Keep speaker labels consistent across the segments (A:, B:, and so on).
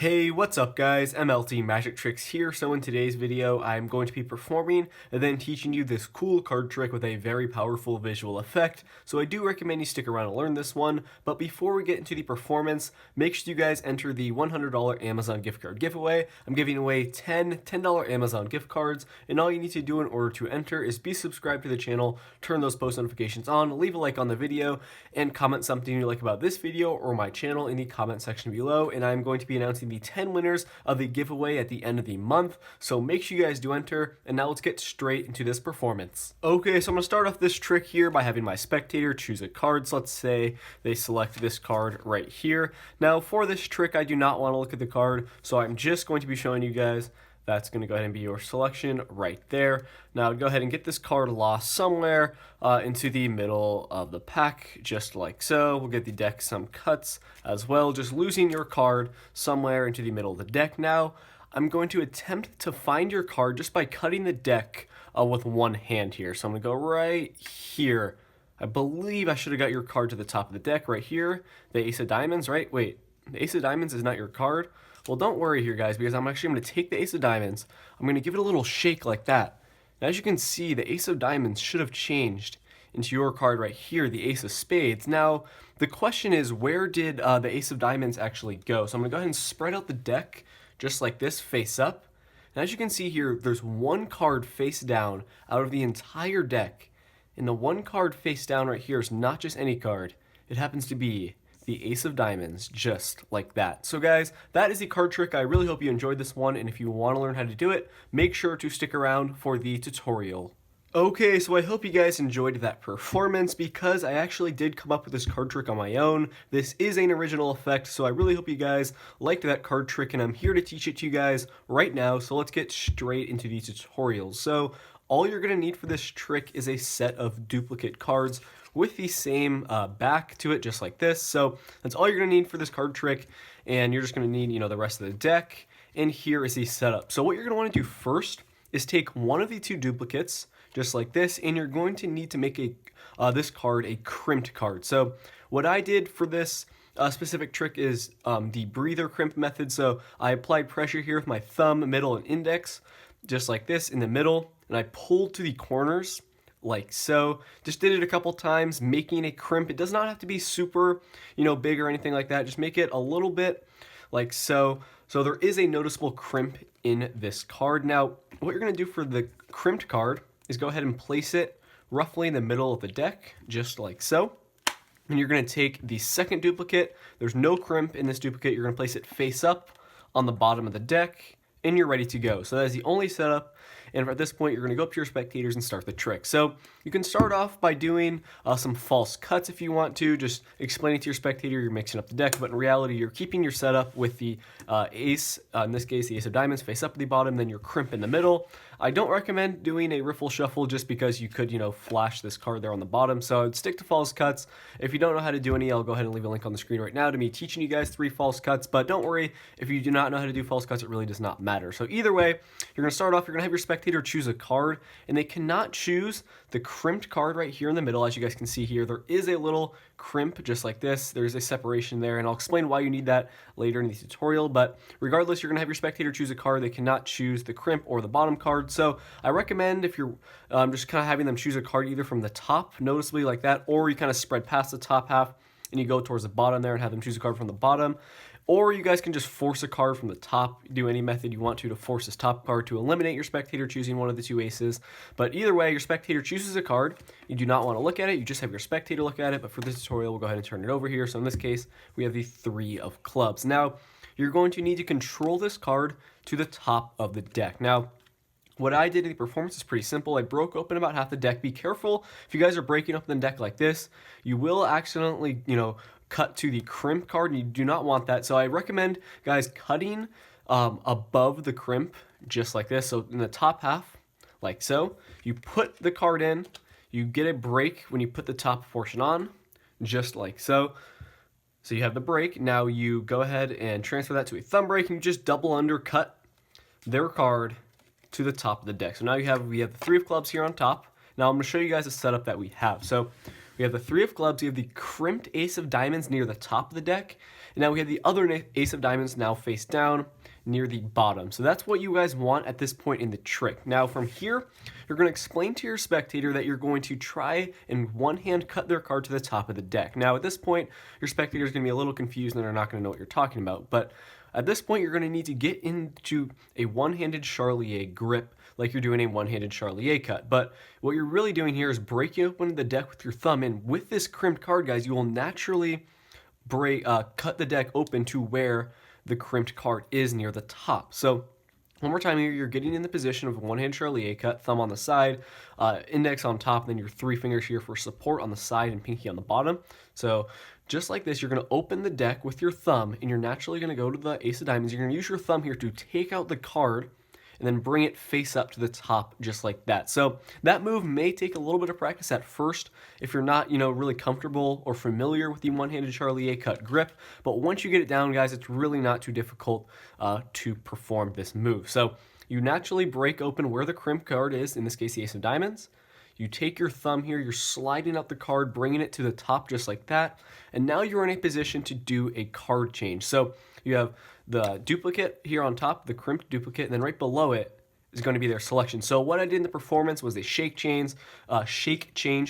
A: Hey, what's up guys? mltmagictricks here. So in today's video, I'm going to be performing and then teaching you this cool card trick with a very powerful visual effect. So I do recommend you stick around and learn this one. But before we get into the performance, make sure you guys enter the $100 Amazon gift card giveaway. I'm giving away 10 $10 Amazon gift cards, and all you need to do in order to enter is be subscribed to the channel, turn those post notifications on, leave a like on the video, and comment something you like about this video or my channel in the comment section below. And I'm going to be announcing the 10 winners of the giveaway at the end of the month, so make sure you guys do enter. And now let's get straight into this performance. Okay, so I'm gonna start off this trick here by having my spectator choose a card. So let's say they select this card right here. Now for this trick, I do not want to look at the card, so I'm just going to be showing you guys. That's going to go ahead and be your selection right there. Now go ahead and get this card lost somewhere into the middle of the pack, just like so. We'll get the deck some cuts as well, just losing your card somewhere into the middle of the deck. Now I'm going to attempt to find your card just by cutting the deck with one hand here. So I'm going to go right here. I believe I should have got your card to the top of the deck right here. The Ace of Diamonds, right? Wait, the Ace of Diamonds is not your card? Well, don't worry here, guys, because I'm actually going to take the Ace of Diamonds. I'm going to give it a little shake like that. And as you can see, the Ace of Diamonds should have changed into your card right here, the Ace of Spades. Now, the question is, where did the Ace of Diamonds actually go? So I'm going to go ahead and spread out the deck just like this, face up. And as you can see here, there's one card face down out of the entire deck. And the one card face down right here is not just any card. It happens to be the Ace of Diamonds, just like that. So guys, that is the card trick. I really hope you enjoyed this one, and if you want to learn how to do it, make sure to stick around for the tutorial. Okay, so I hope you guys enjoyed that performance, because I actually did come up with this card trick on my own. This is an original effect, so I really hope you guys liked that card trick, and I'm here to teach it to you guys right now. So let's get straight into the tutorial. So all you're going to need for this trick is a set of duplicate cards with the same back to it, just like this. So that's all you're gonna need for this card trick, and you're just gonna need, the rest of the deck. And here is the setup. So what you're gonna wanna do first is take one of the two duplicates, just like this, and you're going to need to make this card a crimped card. So what I did for this specific trick is the breather crimp method. So I applied pressure here with my thumb, middle, and index, just like this in the middle, and I pulled to the corners, like so. Just did it a couple times, making a crimp. It does not have to be super, big or anything like that. Just make it a little bit like so. So there is a noticeable crimp in this card. Now, what you're gonna do for the crimped card is go ahead and place it roughly in the middle of the deck, just like so. And you're gonna take the second duplicate. There's no crimp in this duplicate. You're gonna place it face up on the bottom of the deck, and you're ready to go. So that is the only setup. And at this point, you're gonna go up to your spectators and start the trick. So you can start off by doing some false cuts if you want to, just explaining to your spectator you're mixing up the deck, but in reality, you're keeping your setup with the ace, in this case, the Ace of Diamonds face up at the bottom, then your crimp in the middle. I don't recommend doing a riffle shuffle just because you could, flash this card there on the bottom. So I'd stick to false cuts. If you don't know how to do any, I'll go ahead and leave a link on the screen right now to me teaching you guys 3 false cuts. But don't worry, if you do not know how to do false cuts, it really does not matter. So either way, you're gonna start off, you're gonna have your spectator choose a card, and they cannot choose the crimped card right here in the middle. As you guys can see here, there is a little crimp just like this. There's a separation there, and I'll explain why you need that later in the tutorial. But regardless, you're gonna have your spectator choose a card. They cannot choose the crimp or the bottom card. So I recommend, if you're just kind of having them choose a card either from the top, noticeably like that, or you kind of spread past the top half and you go towards the bottom there and have them choose a card from the bottom. Or you guys can just force a card from the top. Do any method you want to force this top card to eliminate your spectator choosing one of the 2 aces. But either way, your spectator chooses a card. You do not want to look at it. You just have your spectator look at it. But for this tutorial, we'll go ahead and turn it over here. So in this case, we have the 3 of clubs. Now, you're going to need to control this card to the top of the deck. Now, what I did in the performance is pretty simple. I broke open about half the deck. Be careful if you guys are breaking open the deck like this. You will accidentally, cut to the crimp card, and you do not want that. So I recommend, guys, cutting above the crimp, just like this. So in the top half, like so. You put the card in. You get a break when you put the top portion on, just like so. So you have the break. Now you go ahead and transfer that to a thumb break, and you just double undercut their card to the top of the deck. So now we have the 3 of clubs here on top. Now I'm going to show you guys the setup that we have. So We have the three of clubs, we have the crimped ace of diamonds near the top of the deck, and now we have the other ace of diamonds now face down near the bottom. So that's what you guys want at this point in the trick. Now from here, you're going to explain to your spectator that you're going to try in one hand cut their card to the top of the deck. Now at this point, your spectator is going to be a little confused and they're not going to know what you're talking about, but at this point, you're going to need to get into a one-handed Charlier grip like you're doing a one-handed Charlier cut. But what you're really doing here is breaking open the deck with your thumb, and with this crimped card, guys, you will naturally cut the deck open to where the crimped card is near the top. So one more time here, you're getting in the position of a one-hand Charlier cut, thumb on the side, index on top, and then your three fingers here for support on the side and pinky on the bottom. So just like this, you're going to open the deck with your thumb, and you're naturally going to go to the ace of diamonds. You're going to use your thumb here to take out the card and then bring it face up to the top just like that. So that move may take a little bit of practice at first if you're not, really comfortable or familiar with the one-handed Charlier cut grip. But once you get it down, guys, it's really not too difficult to perform this move. So you naturally break open where the crimp card is, in this case the ace of diamonds. You take your thumb here, you're sliding out the card, bringing it to the top just like that, and now you're in a position to do a card change. So you have the duplicate here on top, the crimped duplicate, and then right below it is going to be their selection. So what I did in the performance was a shake change,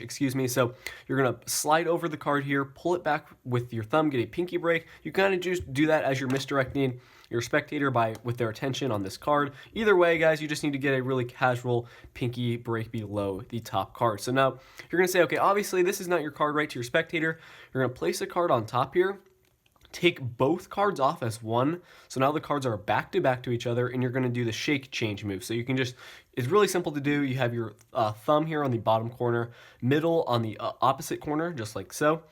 A: excuse me. So you're going to slide over the card here, pull it back with your thumb, get a pinky break. You kind of just do that as you're misdirecting your spectator with their attention on this card. Either way, guys, you just need to get a really casual pinky break below the top card. So now you're going to say, okay, obviously this is not your card right to your spectator. You're going to place a card on top here, take both cards off as one. So now the cards are back to each other, and you're going to do the shake change move. So you can it's really simple to do. You have your thumb here on the bottom corner, middle on the opposite corner, just like so.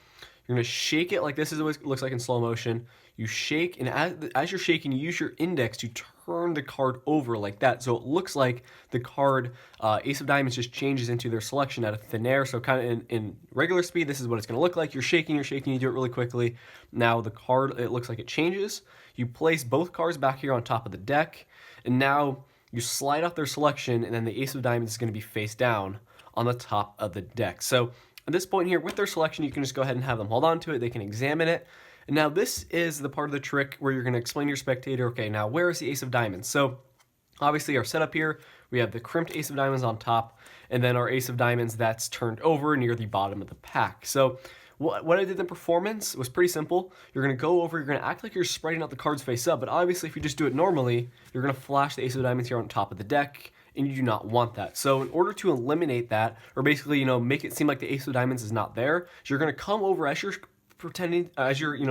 A: You're going to shake it like this is what it looks like in slow motion. You shake, and as you're shaking, you use your index to turn the card over like that. So it looks like the card, ace of diamonds, just changes into their selection out of thin air. So kind of in regular speed, this is what it's going to look like. You're shaking, you do it really quickly. Now the card, it looks like it changes. You place both cards back here on top of the deck, and now you slide off their selection, and then the ace of diamonds is going to be face down on the top of the deck. So at this point here, with their selection, you can just go ahead and have them hold on to it. They can examine it. And now this is the part of the trick where you're going to explain to your spectator, okay, now where is the ace of diamonds? So obviously our setup here, we have the crimped ace of diamonds on top, and then our ace of diamonds that's turned over near the bottom of the pack. So what I did in the performance was pretty simple. You're going to go over, you're going to act like you're spreading out the cards face up, but obviously if you just do it normally, you're going to flash the ace of diamonds here on top of the deck, and you do not want that. So in order to eliminate that, or basically, make it seem like the ace of diamonds is not there, you're going to come over as you're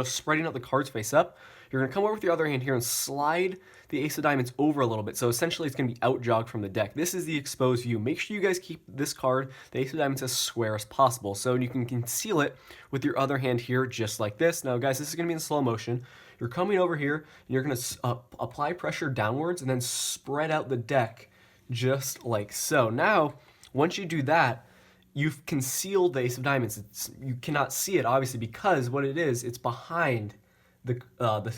A: spreading out the cards face up. You're going to come over with your other hand here and slide the ace of diamonds over a little bit. So essentially it's going to be out jogged from the deck. This is the exposed view. Make sure you guys keep this card, the ace of diamonds, as square as possible. So you can conceal it with your other hand here just like this. Now guys, this is going to be in slow motion. You're coming over here and you're going to apply pressure downwards and then spread out the deck just like so. Now, once you do that, you've concealed the ace of diamonds. You cannot see it, obviously, because what it is, it's behind the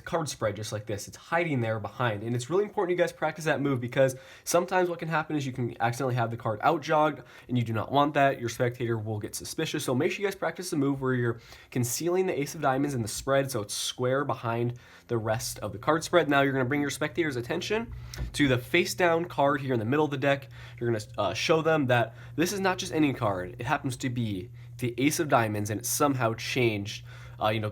A: card spread just like this. It's hiding there behind. And it's really important you guys practice that move, because sometimes what can happen is you can accidentally have the card out jogged, and you do not want that. Your spectator will get suspicious. So make sure you guys practice the move where you're concealing the ace of diamonds in the spread so it's square behind the rest of the card spread. Now you're going to bring your spectator's attention to the face down card here in the middle of the deck. You're going to show them that this is not just any card. It happens to be the ace of diamonds, and it's somehow changed,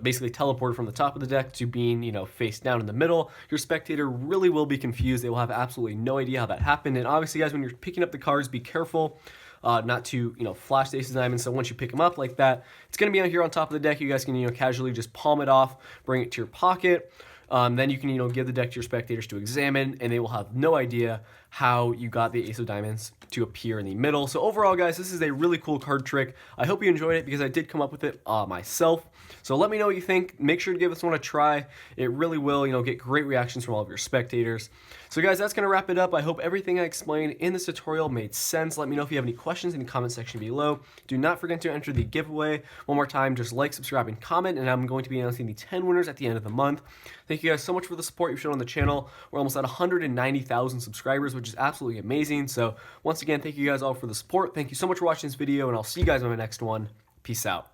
A: basically teleported from the top of the deck to being, face down in the middle. Your spectator really will be confused. They will have absolutely no idea how that happened. And obviously, guys, when you're picking up the cards, be careful not to, flash the ace of diamonds. So once you pick them up like that, it's going to be out here on top of the deck. You guys can, casually just palm it off, bring it to your pocket. Then you can, give the deck to your spectators to examine, and they will have no idea how you got the ace of diamonds to appear in the middle. So overall, guys, this is a really cool card trick. I hope you enjoyed it, because I did come up with it myself. So let me know what you think. Make sure to give this one a try. It really will, get great reactions from all of your spectators. So guys, that's going to wrap it up. I hope everything I explained in this tutorial made sense. Let me know if you have any questions in the comment section below. Do not forget to enter the giveaway. One more time, just like, subscribe, and comment, and I'm going to be announcing the 10 winners at the end of the month. Thank you guys so much for the support you've shown on the channel. We're almost at 190,000 subscribers, which is absolutely amazing. So once again, thank you guys all for the support. Thank you so much for watching this video, and I'll see you guys on my next one. Peace out.